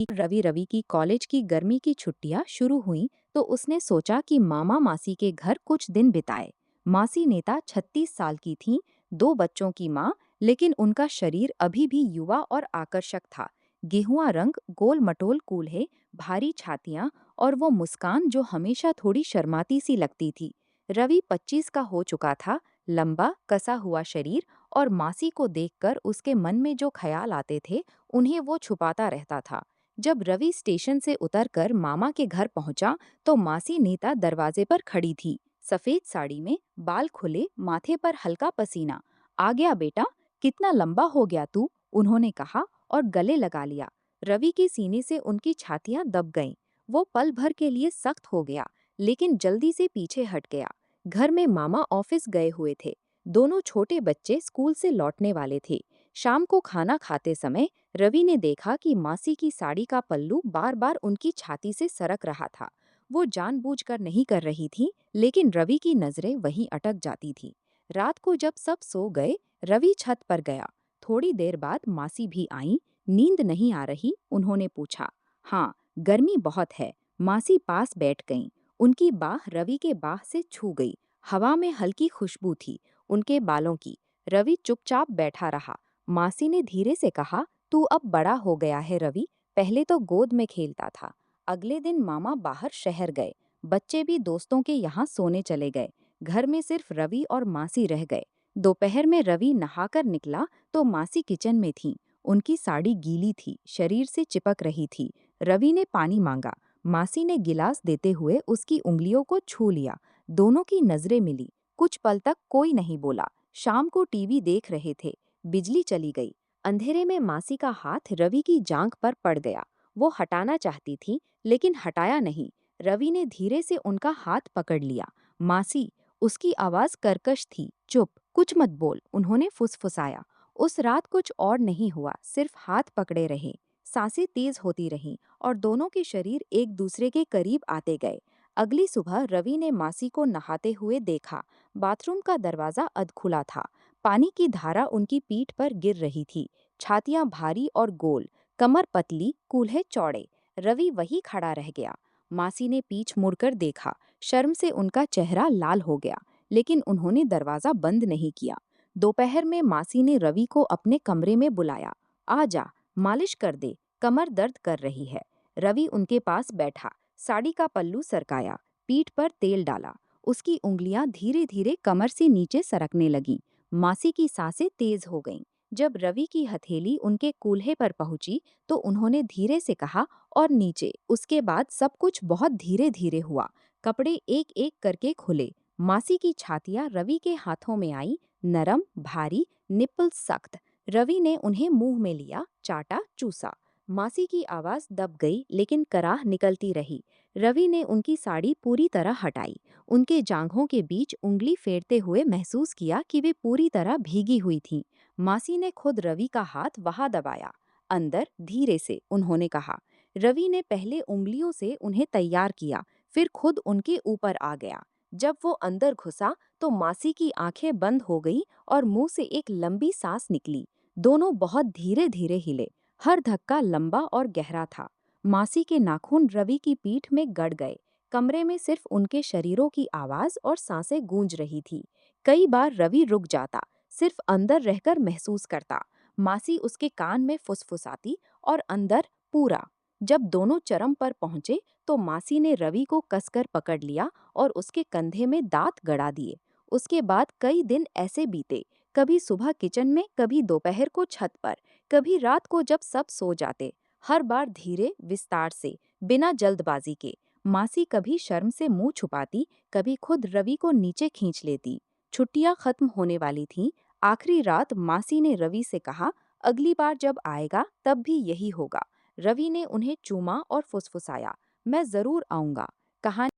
रवि की कॉलेज की गर्मी की छुट्टियां शुरू हुईं तो उसने सोचा कि मामा मासी के घर कुछ दिन बिताए। मासी नेता 36 साल की थीं, 2 बच्चों की माँ, लेकिन उनका शरीर अभी भी युवा और आकर्षक था। गेहुआ रंग, गोल मटोल कूल्हे, भारी छातियां और वो मुस्कान जो हमेशा थोड़ी शर्माती सी लगती थी। रवि 25 का हो चुका था, लंबा कसा हुआ शरीर, और मासी को देखकर उसके मन में जो ख्याल आते थे उन्हें वो छुपाता रहता था। जब रवि स्टेशन से उतरकर मामा के घर पहुंचा तो मासी नीता दरवाजे पर खड़ी थी, सफेद साड़ी में, बाल खुले, माथे पर हल्का पसीना। आ गया बेटा, कितना लंबा हो गया तू, उन्होंने कहा और गले लगा लिया। रवि के सीने से उनकी छातियां दब गईं। वो पल भर के लिए सख्त हो गया, लेकिन जल्दी से पीछे हट गया। घर में मामा ऑफिस गए हुए थे। दोनों छोटे बच्चे स्कूल से लौटने वाले थे। शाम को खाना खाते समय रवि ने देखा कि मासी की साड़ी का पल्लू बार बार उनकी छाती से सरक रहा था। वो जानबूझकर नहीं कर रही थी, लेकिन रवि की नजरें वहीं अटक जाती थी। रात को जब सब सो गए, रवि छत पर गया। थोड़ी देर बाद मासी भी आईं। नींद नहीं आ रही, उन्होंने पूछा। हाँ, गर्मी बहुत है। मासी पास बैठ गईं। उनकी बाह रवि के बाह से छू गई। हवा में हल्की खुशबू थी, उनके बालों की। रवि चुपचाप बैठा रहा। मासी ने धीरे से कहा, तू अब बड़ा हो गया है रवि, पहले तो गोद में खेलता था। अगले दिन मामा बाहर शहर गए। बच्चे भी दोस्तों के यहाँ सोने चले गए। घर में सिर्फ रवि और मासी रह गए। दोपहर में रवि नहाकर निकला तो मासी किचन में थीं। उनकी साड़ी गीली थी, शरीर से चिपक रही थी। रवि ने पानी मांगा। मासी ने गिलास देते हुए उसकी उंगलियों को छू लिया। दोनों की नजरें मिली। कुछ पल तक कोई नहीं बोला। शाम को टीवी देख रहे थे। बिजली चली गई। अंधेरे में मासी का हाथ रवि की जांघ पर पड़ गया। वो हटाना चाहती थी, लेकिन हटाया नहीं। रवि ने धीरे से उनका हाथ पकड़ लिया। मासी, उसकी आवाज कर्कश थी। चुप, कुछ मत बोल, उन्होंने फुसफुसाया। उस रात कुछ और नहीं हुआ, सिर्फ हाथ पकड़े रहे। सांसें तेज होती रहीं और दोनों के शरीर एक दूसरे के करीब आते गए। अगली सुबह रवि ने मासी को नहाते हुए देखा। बाथरूम का दरवाजा अधखुला था। पानी की धारा उनकी पीठ पर गिर रही थी। छातियां भारी और गोल, कमर पतली, कूल्हे चौड़े। रवि वही खड़ा रह गया। मासी ने पीछ मुड़कर देखा। शर्म से उनका चेहरा लाल हो गया, लेकिन उन्होंने दरवाजा बंद नहीं किया। दोपहर में मासी ने रवि को अपने कमरे में बुलाया। आ जा, मालिश कर दे, कमर दर्द कर रही है। रवि उनके पास बैठा, साड़ी का पल्लू सरकाया, पीठ पर तेल डाला। उसकी उंगलियां धीरे धीरे कमर से नीचे सरकने लगीं। मासी की सांसें तेज हो गईं। जब रवि की हथेली उनके कूल्हे पर पहुंची तो उन्होंने धीरे से कहा, और नीचे। उसके बाद सब कुछ बहुत धीरे धीरे हुआ। कपड़े एक एक करके खुले। मासी की छातियां रवि के हाथों में आई, नरम, भारी, निप्पल सख्त। रवि ने उन्हें मुंह में लिया, चाटा, चूसा। मासी की आवाज दब गई, लेकिन कराह निकलती रही। रवि ने उनकी साड़ी पूरी तरह हटाई। उनके जांघों के बीच उंगली फेरते हुए महसूस किया कि वे पूरी तरह भीगी हुई थीं। मासी ने खुद रवि का हाथ वहां दबाया। अंदर, धीरे से, उन्होंने कहा। रवि ने पहले उंगलियों से उन्हें तैयार किया, फिर खुद उनके ऊपर आ गया। जब वो अंदर घुसा तो मासी की आंखें बंद हो गईं और मुंह से एक लंबी सांस निकली। दोनों बहुत धीरे धीरे हिले। हर धक्का लंबा और गहरा था। मासी के नाखून रवि की पीठ में गड़ गए। कमरे में सिर्फ उनके शरीरों की आवाज और सांसें गूंज रही थी। कई बार रवि रुक जाता, सिर्फ अंदर रहकर महसूस करता। मासी उसके कान में फुसफुसाती, और अंदर पूरा। जब दोनों चरम पर पहुंचे तो मासी ने रवि को कसकर पकड़ लिया और उसके कंधे में दांत गड़ा दिए। उसके बाद कई दिन ऐसे बीते, कभी सुबह किचन में, कभी दोपहर को छत पर, कभी रात को जब सब सो जाते। हर बार धीरे, विस्तार से, बिना जल्दबाजी के। मासी कभी शर्म से मुंह छुपाती, कभी खुद रवि को नीचे खींच लेती। छुट्टियां खत्म होने वाली थीं। आखिरी रात मासी ने रवि से कहा, अगली बार जब आएगा तब भी यही होगा। रवि ने उन्हें चूमा और फुसफुसाया, मैं जरूर आऊंगा। कहानी